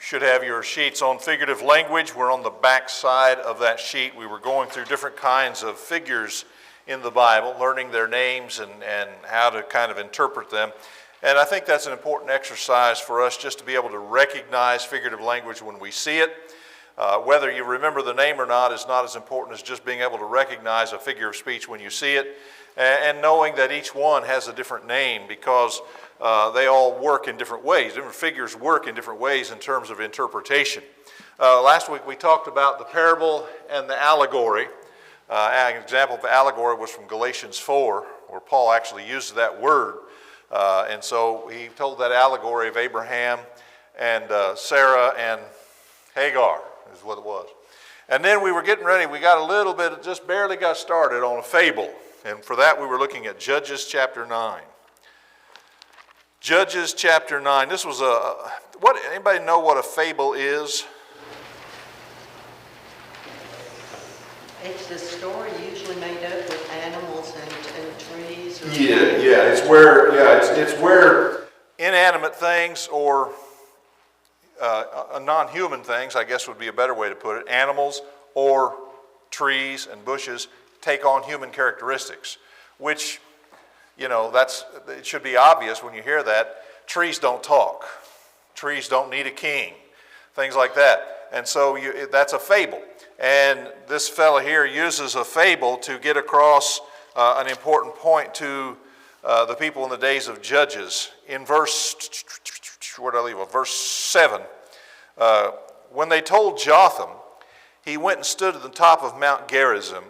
should have your sheets on figurative language. We're on the back side of that sheet. We were going through different kinds of figures in the Bible, learning their names and how to kind of interpret them. And I think that's an important exercise for us, just to be able to recognize figurative language when we see it. Whether you remember the name or not is not as important as just being able to recognize a figure of speech when you see it, and knowing that each one has a different name, because they all work in different ways. Different figures work in different ways in terms of interpretation. Last week we talked about the parable and the allegory. An example of allegory was from Galatians 4, where Paul actually used that word. And so he told that allegory of Abraham and Sarah and Hagar is what it was. And then we were getting ready. We got a little bit, just barely got started on a fable. And for that we were looking at Judges chapter 9. Judges chapter 9. This was anybody know what a fable is? It's a story usually made up with animals and trees. It's where inanimate things or non-human things, I guess would be a better way to put it, animals or trees and bushes take on human characteristics, which, it should be obvious when you hear that. Trees don't talk. Trees don't need a king. Things like that. And so that's a fable. And this fella here uses a fable to get across an important point to the people in the days of Judges. In verse 7, when they told Jotham, he went and stood at the top of Mount Gerizim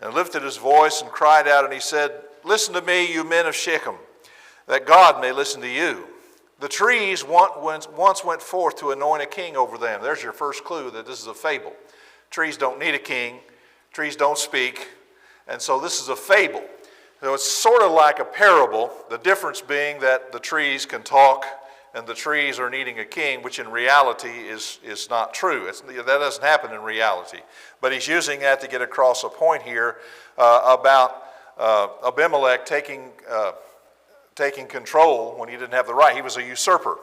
and lifted his voice and cried out, and he said, "Listen to me, you men of Shechem, that God may listen to you. The trees once went forth to anoint a king over them." There's your first clue that this is a fable. Trees don't need a king. Trees don't speak. And so this is a fable. So it's sort of like a parable, the difference being that the trees can talk and the trees are needing a king, which in reality is not true. That doesn't happen in reality. But he's using that to get across a point here about Abimelech taking control when he didn't have the right. He was a usurper.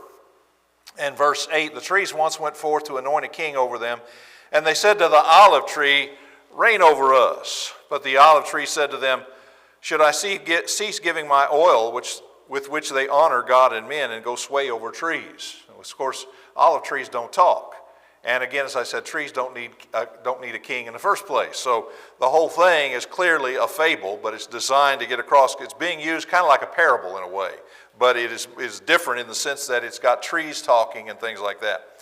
In verse 8, the trees once went forth to anoint a king over them, and they said to the olive tree, "Reign over us." But the olive tree said to them, "Should I cease giving my oil, with which they honor God and men, and go sway over trees?" Of course, olive trees don't talk. And again, as I said, trees don't need a king in the first place. So the whole thing is clearly a fable, but it's designed to get across. It's being used kind of like a parable in a way, but it is different in the sense that it's got trees talking and things like that.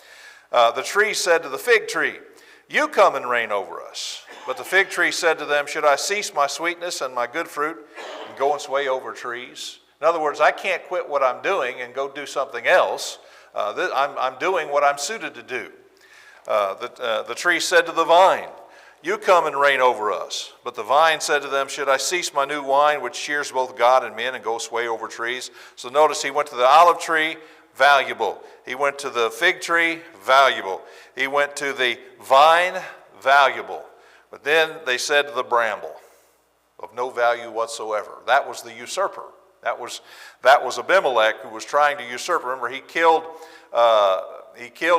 The tree said to the fig tree, "You come and reign over us." But the fig tree said to them, "Should I cease my sweetness and my good fruit and go and sway over trees?" In other words, I can't quit what I'm doing and go do something else. I'm doing what I'm suited to do. The tree said to the vine, "You come and reign over us." But the vine said to them, "Should I cease my new wine, which cheers both God and men, and go sway over trees?" So notice he went to the olive tree, valuable. He went to the fig tree, valuable. He went to the vine, valuable. But then they said to the bramble, of no value whatsoever. That was the usurper. That was Abimelech, who was trying to usurp. Remember, he killed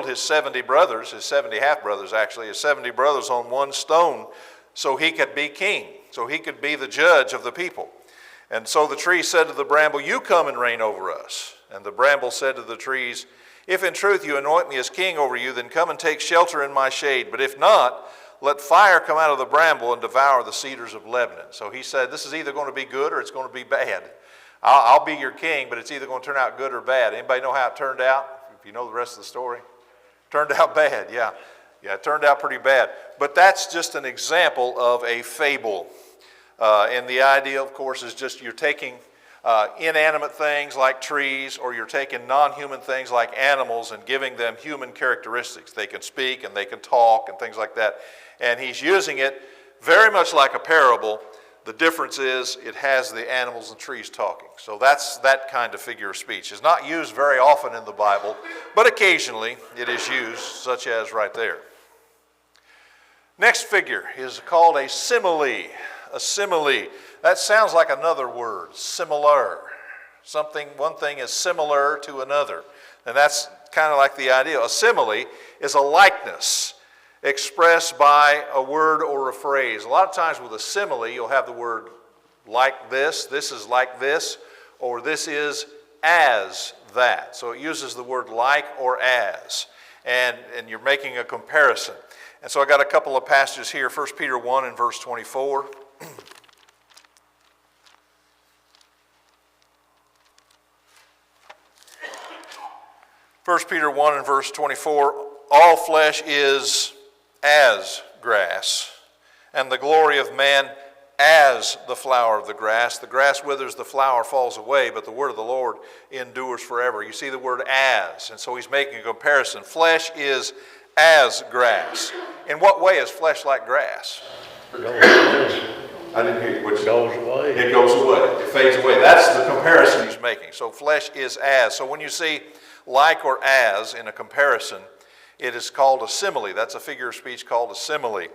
his 70 brothers, his 70 half-brothers actually, his 70 brothers on one stone so he could be king, so he could be the judge of the people. And so the tree said to the bramble, "You come and reign over us." And the bramble said to the trees, "If in truth you anoint me as king over you, then come and take shelter in my shade. But if not, let fire come out of the bramble and devour the cedars of Lebanon." So he said, this is either going to be good or it's going to be bad. I'll be your king, but it's either going to turn out good or bad. Anybody know how it turned out? If you know the rest of the story. Turned out bad, yeah. Yeah, it turned out pretty bad. But that's just an example of a fable. And the idea, of course, is just you're taking inanimate things like trees, or you're taking non-human things like animals and giving them human characteristics. They can speak and they can talk and things like that. And he's using it very much like a parable. The difference is it has the animals and trees talking. So that's that kind of figure of speech. It's not used very often in the Bible, but occasionally it is used, such as right there. Next figure is called a simile. A simile. That sounds like another word, similar. One thing is similar to another. And that's kind of like the idea. A simile is a likeness expressed by a word or a phrase. A lot of times with a simile, you'll have the word like this is like this, or this is as that. So it uses the word like or as, and you're making a comparison. And so I got a couple of passages here, 1 Peter 1 and verse 24. 1 Peter 1 and verse 24, all flesh is as grass, and the glory of man as the flower of the grass. The grass withers, the flower falls away, but the word of the Lord endures forever. You see the word as, and so he's making a comparison. Flesh is as grass. In what way is flesh like grass? Goes away. I didn't hear you. Which Goes away. It goes away. It fades away. That's the comparison he's making. So flesh is as. So when you see like or as in a comparison, it is called a simile. That's a figure of speech called a simile.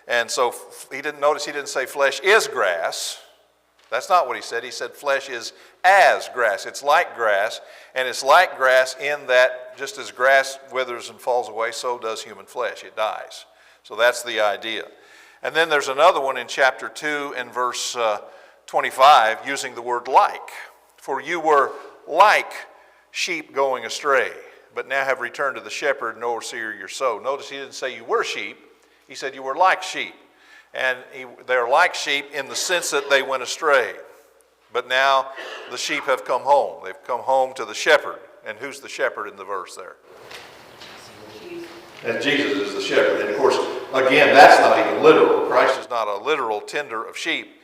And so he didn't say flesh is grass. That's not what he said. He said flesh is as grass. It's like grass, and it's like grass in that just as grass withers and falls away, so does human flesh. It dies. So that's the idea. And then there's another one in chapter 2 and verse 25 using the word like. For you were like sheep going astray, but now have returned to the shepherd and overseer your soul. Notice he didn't say you were sheep. He said you were like sheep. And they're like sheep in the sense that they went astray. But now the sheep have come home. They've come home to the shepherd. And who's the shepherd in the verse there? And Jesus is the shepherd. And of course, again, that's not even literal. Christ is not a literal tender of sheep.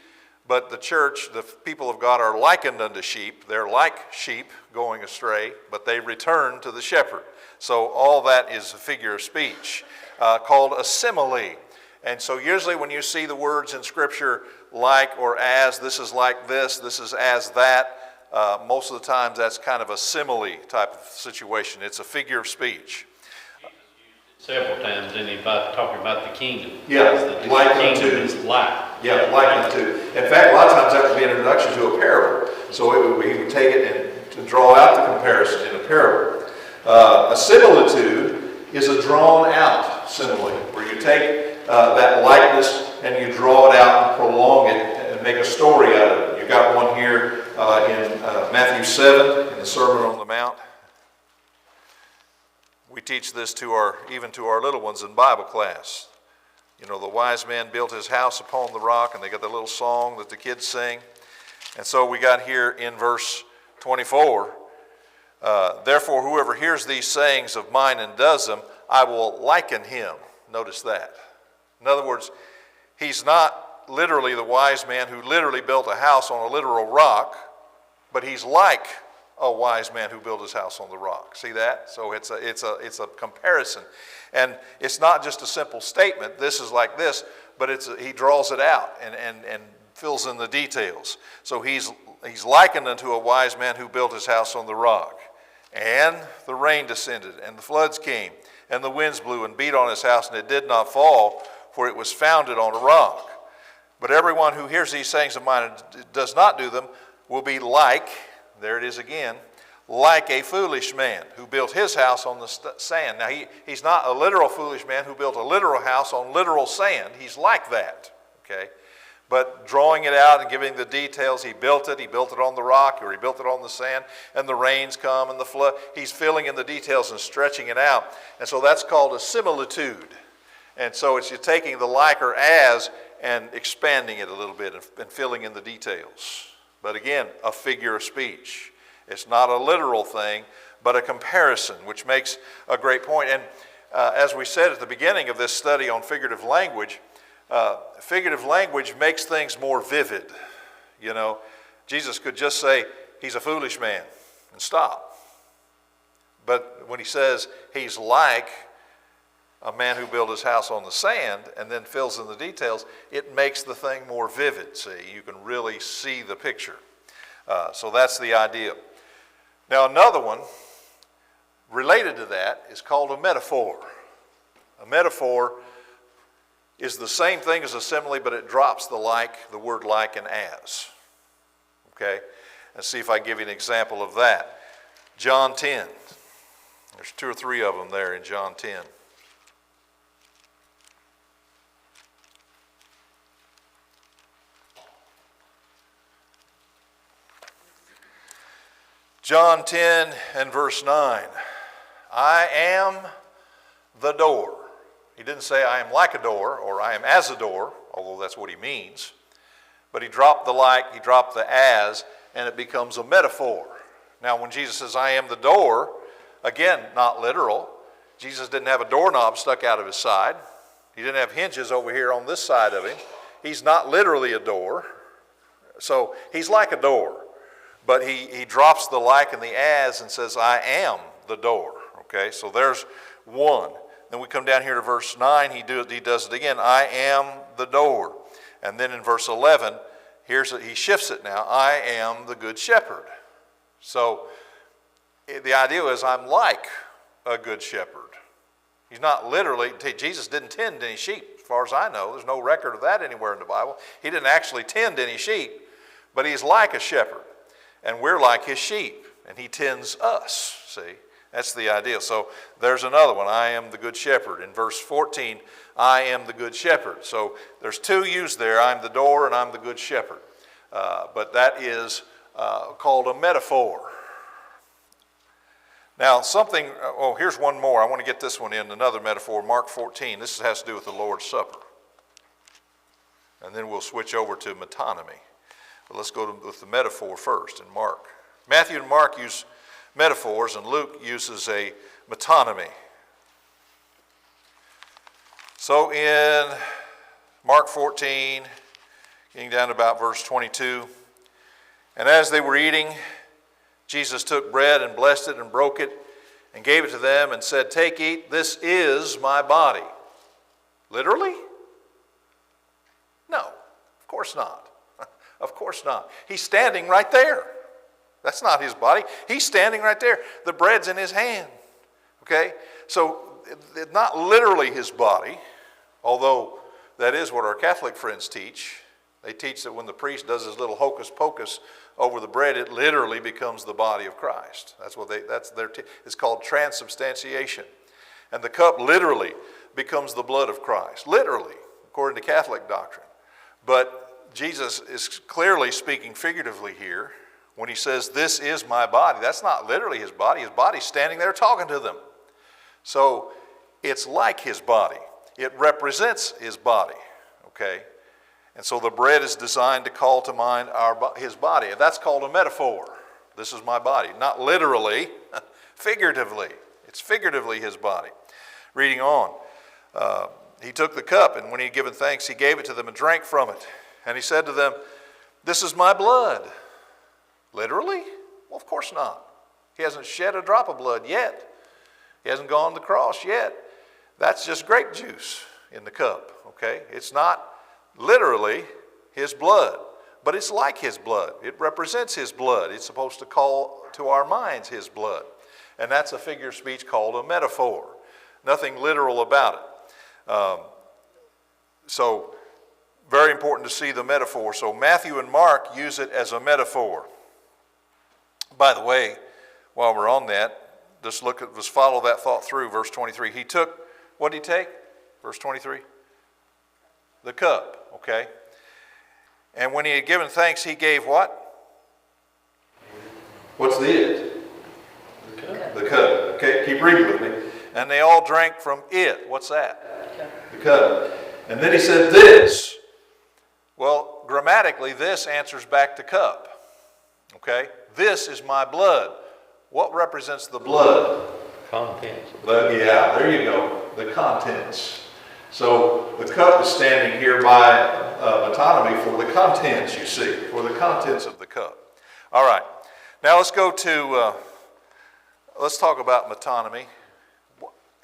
But the church, the people of God are likened unto sheep. They're like sheep going astray, but they return to the shepherd. So all that is a figure of speech called a simile. And so usually when you see the words in Scripture like or as, this is like this is as that, most of the times that's kind of a simile type of situation. It's a figure of speech. Several times, and talking about the kingdom. Yeah, like the kingdom unto. is like. Yeah, like unto. In fact, a lot of times that would be an introduction to a parable. So we would take it and to draw out the comparison in a parable. A similitude is a drawn out simile, where you take that likeness and you draw it out and prolong it and make a story out of it. You've got one here in Matthew 7 in the Sermon on the Mount. We teach this even to our little ones in Bible class. You know, the wise man built his house upon the rock, and they got the little song that the kids sing. And so we got here in verse 24, therefore whoever hears these sayings of mine and does them, I will liken him. Notice that. In other words, he's not literally the wise man who literally built a house on a literal rock, but he's like a wise man who built his house on the rock. See that? So it's a comparison. And it's not just a simple statement, this is like this, but he draws it out and fills in the details. So he's likened unto a wise man who built his house on the rock. And the rain descended, and the floods came, and the winds blew and beat on his house, and it did not fall, for it was founded on a rock. But everyone who hears these sayings of mine and does not do them will be like, there it is again, like a foolish man who built his house on the sand. Now, he's not a literal foolish man who built a literal house on literal sand. He's like that, okay? But drawing it out and giving the details, he built it on the rock, or he built it on the sand, and the rains come and the flood. He's filling in the details and stretching it out. And so that's called a similitude. And so it's you're taking the like or as and expanding it a little bit and filling in the details. But again, a figure of speech. It's not a literal thing, but a comparison, which makes a great point. And as we said at the beginning of this study on figurative language makes things more vivid. You know, Jesus could just say, he's a foolish man, and stop. But when he says he's like a man who built his house on the sand and then fills in the details, it makes the thing more vivid, see. You can really see the picture. So that's the idea. Now another one related to that is called a metaphor. A metaphor is the same thing as a simile, but it drops the word like and as. Okay? Let's see if I can give you an example of that. John 10. There's 2 or 3 of them there in John 10. John 10 and verse 9. I am the door. He didn't say I am like a door or I am as a door, although that's what he means. But he dropped the like, he dropped the as, and it becomes a metaphor. Now when Jesus says I am the door, again, not literal. Jesus didn't have a doorknob stuck out of his side. He didn't have hinges over here on this side of him. He's not literally a door. So he's like a door. But he drops the like and the as and says, I am the door. Okay, so there's one. Then we come down here to verse 9. He does it again. I am the door. And then in verse 11, he shifts it now. I am the good shepherd. So the idea is I'm like a good shepherd. He's not literally, Jesus didn't tend any sheep, as far as I know. There's no record of that anywhere in the Bible. He didn't actually tend any sheep, but he's like a shepherd. And we're like his sheep, and he tends us, see? That's the idea. So there's another one. I am the good shepherd. In verse 14, I am the good shepherd. So there's 2 used there. I'm the door and I'm the good shepherd. But that is called a metaphor. Now here's one more. I want to get this one in, another metaphor, Mark 14. This has to do with the Lord's Supper. And then we'll switch over to metonymy. But let's go with the metaphor first in Mark. Matthew and Mark use metaphors, and Luke uses a metonymy. So in Mark 14, getting down to about verse 22, and as they were eating, Jesus took bread and blessed it and broke it and gave it to them and said, take, eat, this is my body. Literally? No, of course not. Of course not. He's standing right there. That's not his body. He's standing right there. The bread's in his hand. Okay? So it's not literally his body, although that is what our Catholic friends teach. They teach that when the priest does his little hocus pocus over the bread, it literally becomes the body of Christ. It's called transubstantiation. And the cup literally becomes the blood of Christ. Literally, according to Catholic doctrine. But Jesus is clearly speaking figuratively here when he says, this is my body. That's not literally his body. His body's standing there talking to them. So it's like his body. It represents his body, okay? And so the bread is designed to call to mind his body. That's called a metaphor. This is my body. Not literally, figuratively. It's figuratively his body. Reading on. He took the cup, and when he had given thanks, he gave it to them and drank from it. And he said to them, this is my blood. Literally? Well, of course not. He hasn't shed a drop of blood yet. He hasn't gone to the cross yet. That's just grape juice in the cup, okay? It's not literally his blood, but it's like his blood. It represents his blood. It's supposed to call to our minds his blood. And that's a figure of speech called a metaphor. Nothing literal about it. So very important to see the metaphor. So Matthew and Mark use it as a metaphor. By the way, while we're on that, just follow that thought through. Verse 23. He took, what did he take? Verse 23. The cup, okay? And when he had given thanks, he gave what? What's the it? The cup. The cup. Okay, keep reading with me. And they all drank from it. What's that? The cup. And then he said this. Well, grammatically, this answers back to cup. Okay? This is my blood. What represents the blood? Contents. Yeah, there you go. The contents. So the cup is standing here by metonymy for the contents, you see, for the contents of the cup. All right. Now let's go to, let's talk about metonymy.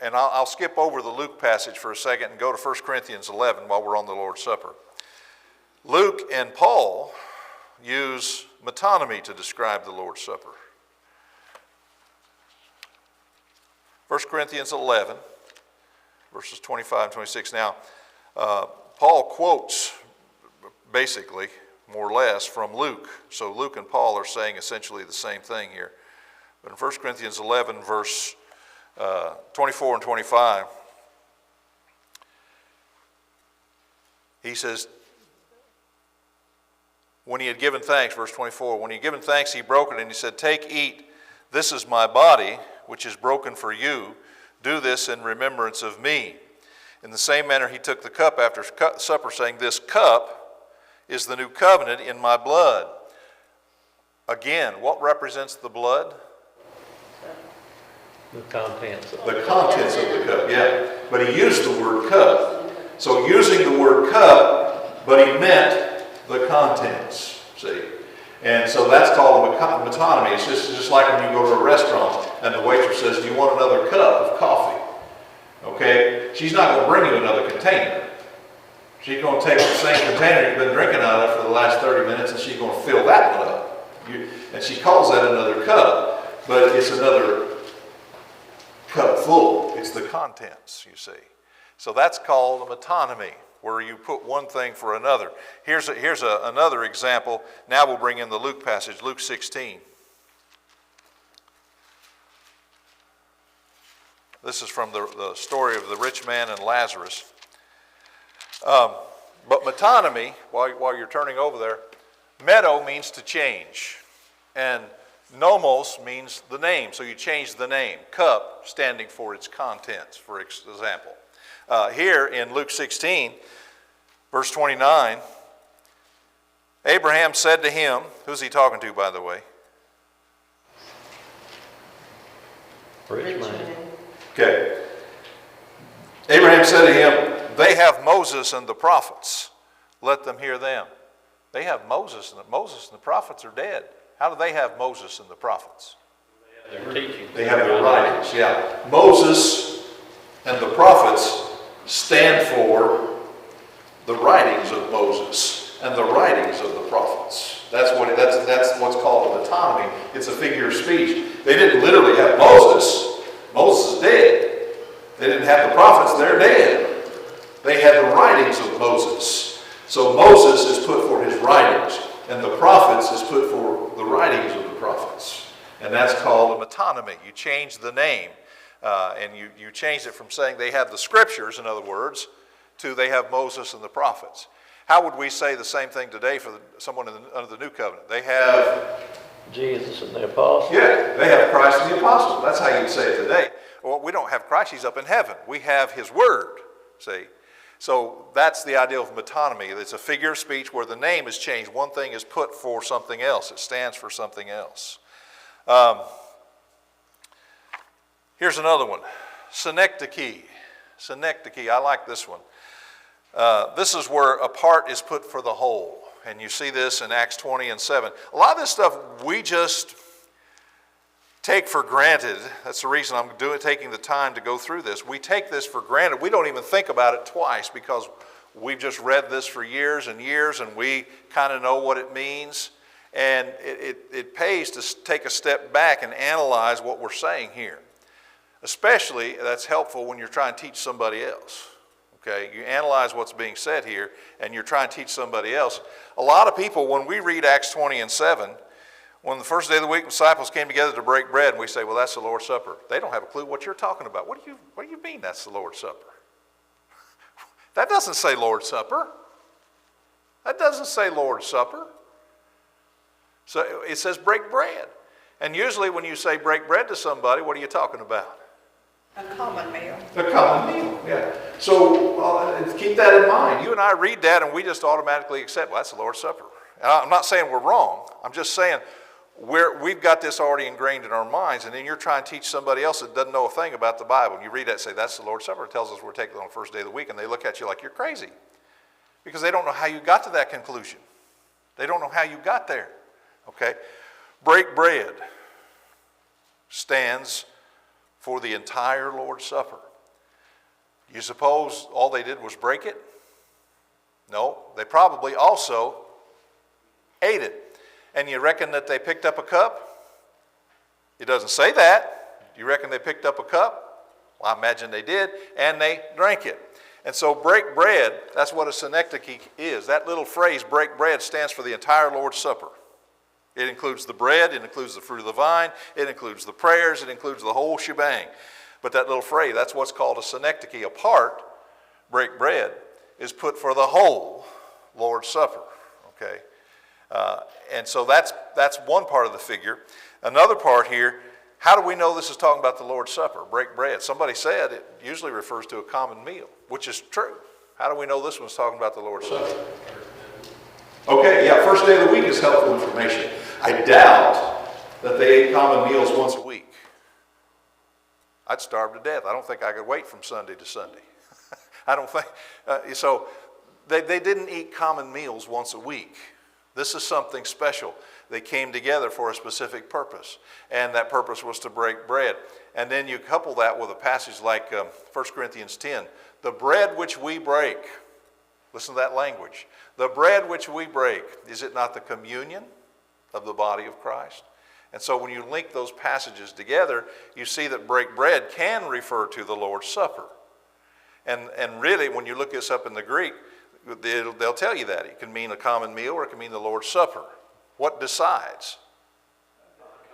And I'll skip over the Luke passage for a second and go to 1 Corinthians 11 while we're on the Lord's Supper. Luke and Paul use metonymy to describe the Lord's Supper. 1 Corinthians 11, verses 25 and 26. Now, Paul quotes, basically, more or less, from Luke. So Luke and Paul are saying essentially the same thing here. But in 1 Corinthians 11, verse 24 and 25. He says, when he had given thanks, verse 24, when he had given thanks, he broke it, and he said, "Take, eat, this is my body, which is broken for you. Do this in remembrance of me." In the same manner he took the cup after supper, saying, "This cup is the new covenant in my blood." Again, what represents the blood? The contents. The contents of the cup, yeah. But he used the word cup. So using the word cup, but he meant the contents, see? And so that's called metonymy. It's just like when you go to a restaurant and the waitress says, "Do you want another cup of coffee?" Okay? She's not going to bring you another container. She's going to take the same container you've been drinking out of for the last 30 minutes and she's going to fill that one up. And she calls that another cup, but it's another cup full. It's the contents, you see. So that's called a metonymy, where you put one thing for another. Here's another example. Now we'll bring in the Luke passage, Luke 16. This is from the story of the rich man and Lazarus. But metonymy, while you're turning over there, meto means to change, and nomos means the name, so you change the name. Cup standing for its contents, for example. Here in Luke 16, verse 29, Abraham said to him, who's he talking to, by the way? Rich man. Okay. Abraham said to him, "They have Moses and the prophets. Let them hear them." They have Moses, and the prophets are dead. How do they have Moses and the prophets? Their teaching. They have their writings, yeah. Moses and the prophets stand for the writings of Moses and the writings of the prophets. That's what's called a metonymy. It's a figure of speech. They didn't literally have Moses. Moses is dead. They didn't have the prophets. They're dead. They had the writings of Moses. So Moses is put for his writings, and the prophets is put for the writings of the prophets. And that's called a metonymy. You change the name. And you changed it from saying they have the scriptures, in other words, to they have Moses and the prophets. How would we say the same thing today for someone under the new covenant? They have Jesus and the apostles. Yeah, they have Christ and the apostles. That's how you'd say it today. Well, we don't have Christ. He's up in heaven. We have his word, see? So that's the idea of metonymy. It's a figure of speech where the name is changed. One thing is put for something else. It stands for something else. Here's another one. Synecdoche. Synecdoche. I like this one. This is where a part is put for the whole. And you see this in Acts 20 and 7. A lot of this stuff we just take for granted. That's the reason I'm taking the time to go through this. We take this for granted. We don't even think about it twice because we've just read this for years and years and we kind of know what it means. And it pays to take a step back and analyze what we're saying here. Especially, that's helpful when you're trying to teach somebody else. Okay, you analyze what's being said here, and you're trying to teach somebody else. A lot of people, when we read Acts 20 and 7, when the first day of the week, the disciples came together to break bread, and we say, well, that's the Lord's Supper. They don't have a clue what you're talking about. What do you mean that's the Lord's Supper? That doesn't say Lord's Supper. That doesn't say Lord's Supper. So it says break bread. And usually when you say break bread to somebody, what are you talking about? A common meal. A common meal, yeah. So keep that in mind. You and I read that and we just automatically accept, well, that's the Lord's Supper. And I'm not saying we're wrong. I'm just saying we've got this already ingrained in our minds, and then you're trying to teach somebody else that doesn't know a thing about the Bible. And you read that and say, that's the Lord's Supper. It tells us we're taking it on the first day of the week, and they look at you like you're crazy because they don't know how you got to that conclusion. They don't know how you got there, okay? Break bread stands for the entire Lord's Supper. You suppose all they did was break it? No, they probably also ate it. And you reckon that they picked up a cup? It doesn't say that. You reckon they picked up a cup? Well, I imagine they did, and they drank it. And so break bread, that's what a synecdoche is. That little phrase, break bread, stands for the entire Lord's Supper. It includes the bread, it includes the fruit of the vine, it includes the prayers, it includes the whole shebang. But that little phrase, that's what's called a synecdoche, a part, break bread, is put for the whole Lord's Supper, okay? And so that's one part of the figure. Another part here, how do we know this is talking about the Lord's Supper, break bread? Somebody said it usually refers to a common meal, which is true. How do we know this one's talking about the Lord's Supper? Okay, yeah, first day of the week is helpful information. I doubt that they ate common meals once a week. I'd starve to death. I don't think I could wait from Sunday to Sunday. I don't think, so they didn't eat common meals once a week. This is something special. They came together for a specific purpose, and that purpose was to break bread. And then you couple that with a passage like 1 Corinthians 10, the bread which we break, listen to that language, the bread which we break, is it not the communion of the body of Christ? And so when you link those passages together, you see that break bread can refer to the Lord's Supper. And really, when you look this up in the Greek, they'll tell you that. It can mean a common meal or it can mean the Lord's Supper. What decides?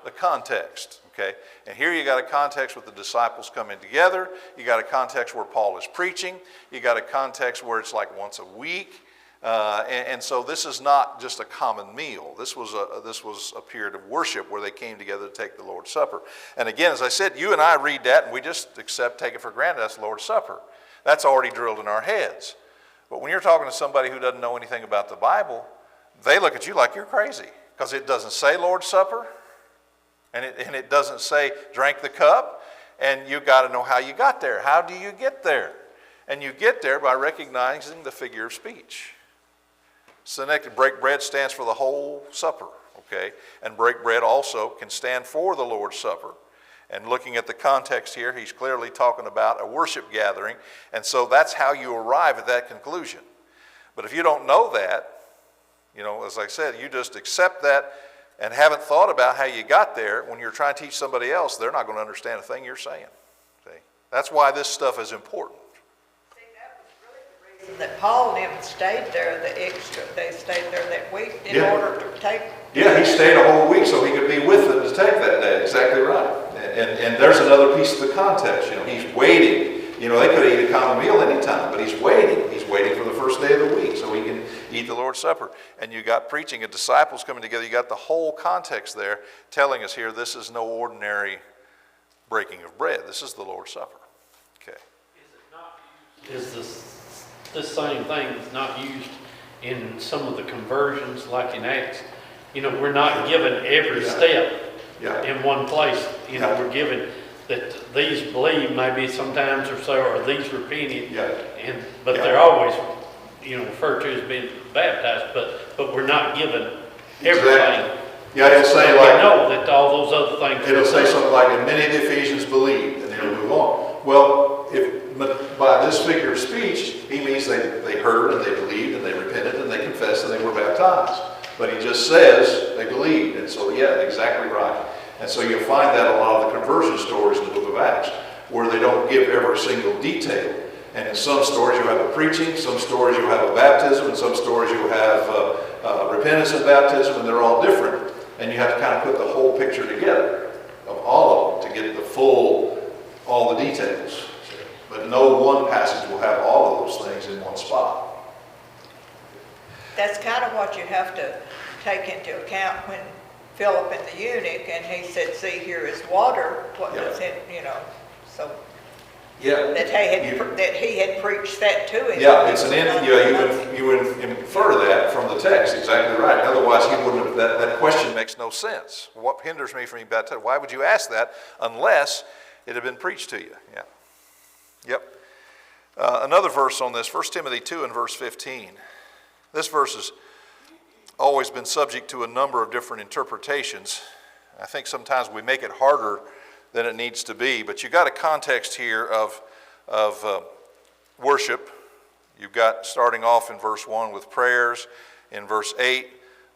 The context, okay? And here you got a context with the disciples coming together. You got a context where Paul is preaching. You got a context where it's like once a week. And so this is not just a common meal. This was a period of worship where they came together to take the Lord's Supper. And again, as I said, you and I read that and we just take it for granted. That's the Lord's Supper. That's already drilled in our heads. But when you're talking to somebody who doesn't know anything about the Bible, they look at you like you're crazy because it doesn't say Lord's Supper and it doesn't say drank the cup, and you got to know how you got there. How do you get there? And you get there by recognizing the figure of speech. Synecdoche, break bread stands for the whole supper, okay? And break bread also can stand for the Lord's Supper. And looking at the context here, he's clearly talking about a worship gathering. And so that's how you arrive at that conclusion. But if you don't know that, as I said, you just accept that and haven't thought about how you got there. When you're trying to teach somebody else, they're not going to understand a thing you're saying. See? That's why this stuff is important. See, that was really the reason that Paul and them stayed there they stayed there that week in order to take. Yeah, he stayed a whole week so he could be with them to take that day. Exactly right. And there's another piece of the context. He's waiting. They could have eaten a common meal anytime, but he's waiting. He's waiting for the first day of the week so he can eat the Lord's Supper. And you got preaching and disciples coming together. You got the whole context there telling us here this is no ordinary breaking of bread. This is the Lord's Supper. Okay. Is this same thing not used in some of the conversions like in Acts? We're not given every step in one place. We're given that these believe maybe sometimes or so, or these repented, but they're always, referred to as being baptized, but we're not given everything. Exactly. Yeah, it'll say we like, know that all those other things. It'll say something like, and many of the Ephesians believed, and it'll move on. Well, by this figure of speech, he means they heard and they believed and they repented and they confessed and they were baptized. But he just says they believed, and so exactly right. And so you'll find that a lot of the conversion stories in the book of Acts, where they don't give every single detail. And in some stories you'll have a preaching, some stories you'll have a baptism, and some stories you'll have repentance and baptism, and they're all different. And you have to kind of put the whole picture together of all of them to get all the details. But no one passage will have all of those things in one spot. That's kind of what you have to take into account when Philip and the eunuch, and he said, see, here is water, what does it, so that he had preached that to him. Yeah, it's you would infer that from the text, exactly right. Otherwise, he wouldn't have, that question makes no sense. What hinders me from being baptized? Why would you ask that unless it had been preached to you? Yeah. Yep. Another verse on this, 1 Timothy 2 and verse 15. This verse has always been subject to a number of different interpretations. I think sometimes we make it harder than it needs to be, but you got a context here of worship. You've got starting off in verse 1 with prayers, in verse 8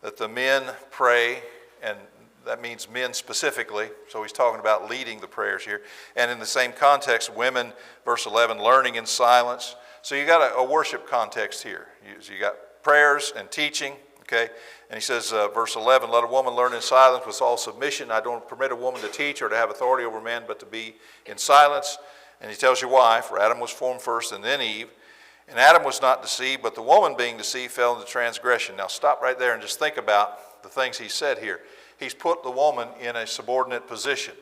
that the men pray, and that means men specifically, so he's talking about leading the prayers here. And in the same context, women, verse 11, learning in silence. So you got a worship context here. You got prayers and teaching, okay? And he says, verse 11, let a woman learn in silence with all submission. I don't permit a woman to teach or to have authority over men, but to be in silence. And he tells you why. For Adam was formed first and then Eve. And Adam was not deceived, but the woman being deceived fell into transgression. Now stop right there and just think about the things he said here. He's put the woman in a subordinate position.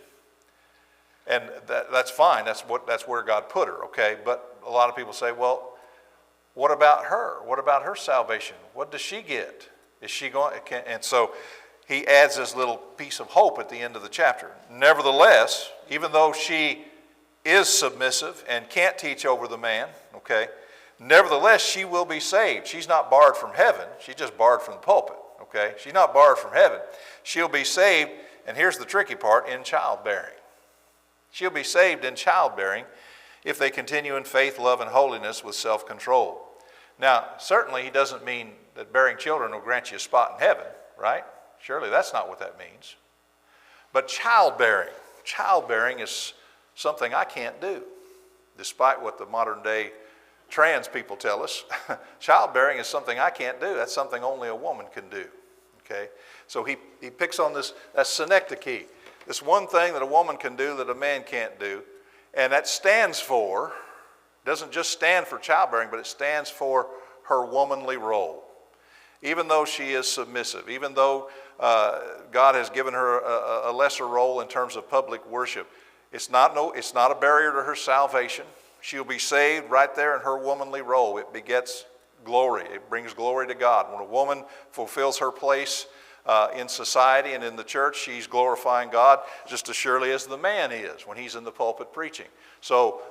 And that's fine. That's where God put her, okay? But a lot of people say, well, what about her? What about her salvation? What does she get? Is she going? And so he adds this little piece of hope at the end of the chapter. Nevertheless, even though she is submissive and can't teach over the man, okay, nevertheless, she will be saved. She's not barred from heaven. She's just barred from the pulpit, okay? She's not barred from heaven. She'll be saved, and here's the tricky part, in childbearing. She'll be saved in childbearing if they continue in faith, love, and holiness with self-control. Now, certainly he doesn't mean that bearing children will grant you a spot in heaven, right? Surely that's not what that means. But childbearing is something I can't do, despite what the modern day trans people tell us. Childbearing is something I can't do. That's something only a woman can do, okay? So he picks on this, that's synecdoche, this one thing that a woman can do that a man can't do, and that stands for, doesn't just stand for childbearing, but it stands for her womanly role. Even though she is submissive, even though God has given her a lesser role in terms of public worship, it's not a barrier to her salvation. She'll be saved right there in her womanly role. It begets glory. It brings glory to God. When a woman fulfills her place in society and in the church, she's glorifying God just as surely as the man is when he's in the pulpit preaching. So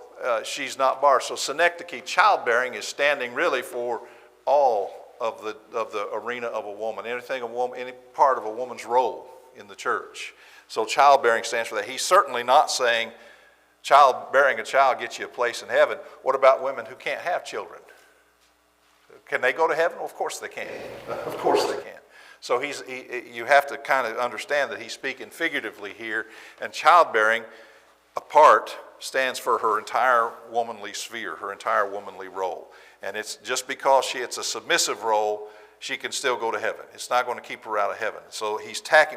she's not barred. So synecdoche, childbearing, is standing really for all of the arena of a woman, any part of a woman's role in the church. So childbearing stands for that. He's certainly not saying bearing a child gets you a place in heaven. What about women who can't have children? Can they go to heaven? Well, of course they can. Of course they can. So you have to kind of understand that he's speaking figuratively here, and childbearing apart stands for her entire womanly sphere, her entire womanly role. And it's just because it's a submissive role, she can still go to heaven. It's not going to keep her out of heaven. So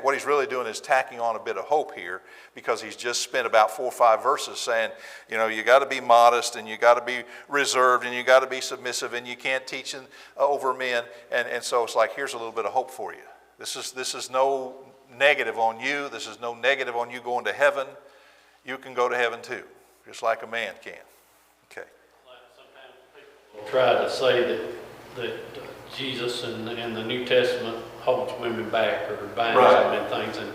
what he's really doing is tacking on a bit of hope here, because he's just spent about 4 or 5 verses saying, you got to be modest, and you got to be reserved, and you got to be submissive, and you can't teach over men. And so it's like, here's a little bit of hope for you. This is no negative on you. This is no negative on you going to heaven. You can go to heaven too, just like a man can. Okay. Sometimes people try to say that Jesus and the New Testament holds women back or binds them and things, and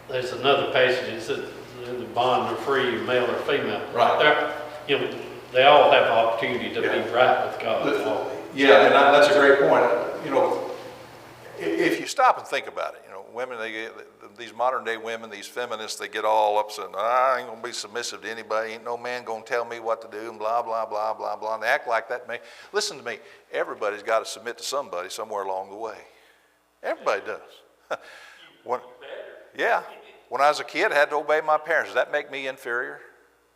there's another passage that says the bond are free, male or female. Right. They all have the opportunity to be right with God. Yeah, and that's a great point. If you stop and think about it, women, these modern day women, these feminists, they get all upset. I ain't gonna be submissive to anybody. Ain't no man gonna tell me what to do, and blah blah blah blah blah. And they act like that. Listen to me. Everybody's got to submit to somebody somewhere along the way. Everybody does. When I was a kid, I had to obey my parents. Does that make me inferior?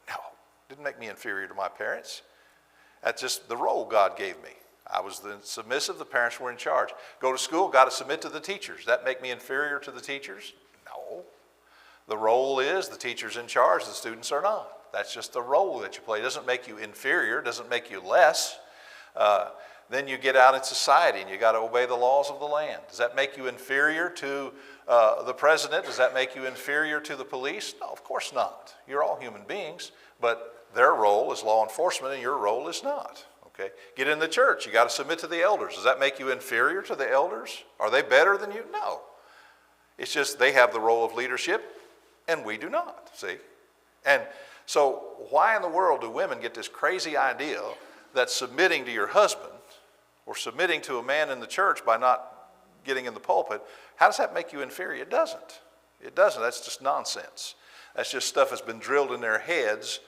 No, it didn't make me inferior to my parents. That's just the role God gave me. I was the submissive, the parents were in charge. Go to school, got to submit to the teachers. That make me inferior to the teachers? No. The role is the teacher's in charge, the students are not. That's just the role that you play. It doesn't make you inferior, doesn't make you less. Then you get out in society and you got to obey the laws of the land. Does that make you inferior to the president? Does that make you inferior to the police? No, of course not. You're all human beings, but their role is law enforcement and your role is not. Okay. Get in the church. You got to submit to the elders. Does that make you inferior to the elders? Are they better than you? No. It's just they have the role of leadership and we do not, see? And so why in the world do women get this crazy idea that submitting to your husband or submitting to a man in the church by not getting in the pulpit, how does that make you inferior? It doesn't. It doesn't. That's just nonsense. That's just stuff that's been drilled in their heads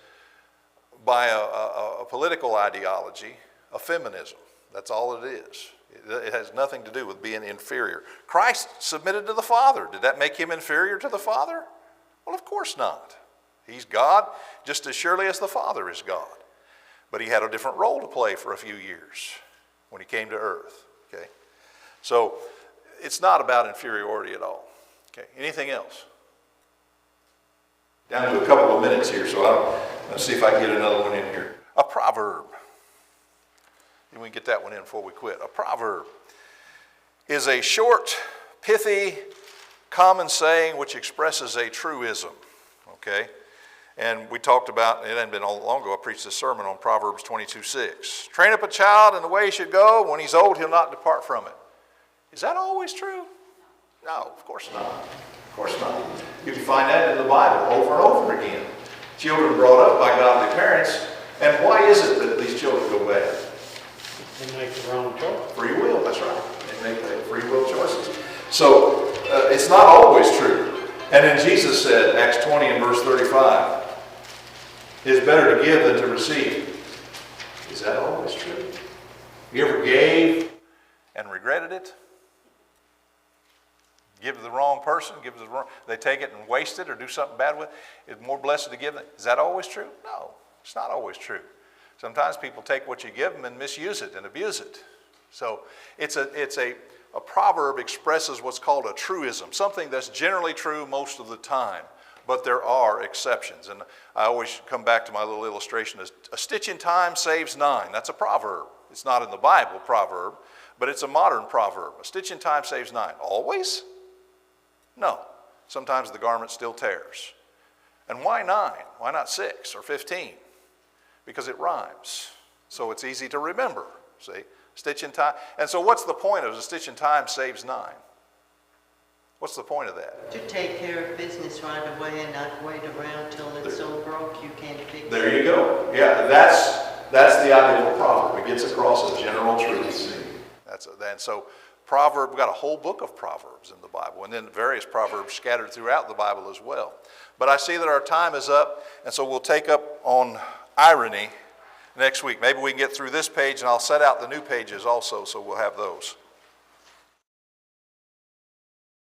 by a political ideology of feminism. That's all it is. It has nothing to do with being inferior. Christ submitted to the Father. Did that make him inferior to the Father? Well, of course not. He's God just as surely as the Father is God. But he had a different role to play for a few years. when he came to earth, okay? So it's not about inferiority at all, okay? Anything else? Down to a couple of minutes here, so let's see if I can get another one in here. A proverb. And we can get that one in before we quit. A proverb is a short, pithy, common saying which expresses a truism, okay? And we talked about, it hadn't been long ago, I preached a sermon on Proverbs 22:6. Train up a child in the way he should go. When he's old, he'll not depart from it. Is that always true? No, of course not. Of course not. You can find that in the Bible over and over again. Children brought up by godly parents. And why is it that these children go bad? They make the wrong choice. Free will, that's right. They make free will choices. So it's not always true. And then Jesus said, Acts 20 and verse 35, it is better to give than to receive. Is that always true? You ever gave and regretted it? Give to the wrong person, give to the wrong, they take it and waste it or do something bad with it. It's more blessed to give it. Is that always true? No, it's not always true. Sometimes people take what you give them and misuse it and abuse it. So it's a proverb expresses what's called a truism, something that's generally true most of the time, but there are exceptions. And I always come back to my little illustration as a stitch in time saves nine. That's a proverb. It's not in the Bible proverb, but it's a modern proverb. A stitch in time saves nine. Always? No. Sometimes the garment still tears. And why 9? Why not 6 or 15? Because it rhymes. So it's easy to remember. See? Stitch in time. And so what's the point of a stitch in time saves 9? What's the point of that? To take care of business right away and not wait around till it's so broke you can't fix it. There you go. Yeah, that's the idea of a proverb. It gets across a general truth. And so we've got a whole book of Proverbs in the Bible, and then various Proverbs scattered throughout the Bible as well. But I see that our time is up, and so we'll take up on irony next week. Maybe we can get through this page, and I'll set out the new pages also, so we'll have those.